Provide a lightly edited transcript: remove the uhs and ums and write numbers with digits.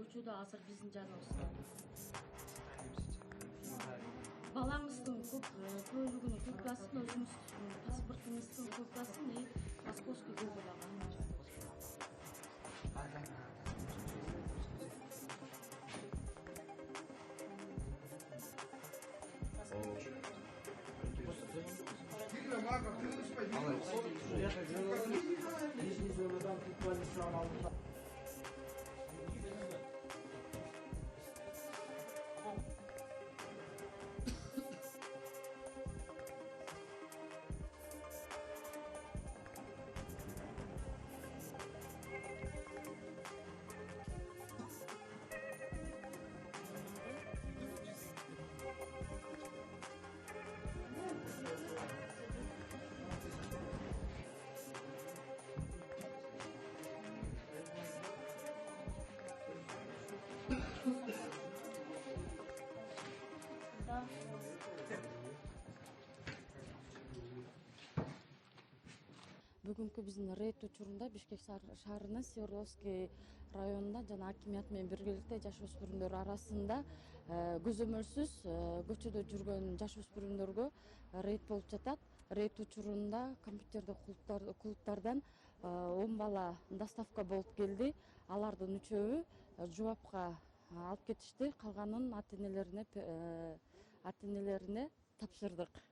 учууда азыр биздин жаныбызда. Балаңыздын көйлөгүнүн курткасын, өзүңүздүн паспортуңуздун курткасын и московский көйгөйдөгү. Бүгүнкү биздин рейд учурунда Бишкек шаарынын Свердловский районунда жана акимият менен биргеликте жашөспүрүмдөр арасында көзөмөлсүз көчөдө жүргөн жашөспүрүмдөргө рейд болуп жатат. Рейд учурунда компьютердик клубтардан 10 бала доставка болуп келди. Алардын үчөөү жубапка алып кетишти. Калганын ата энелерине тапшырдык.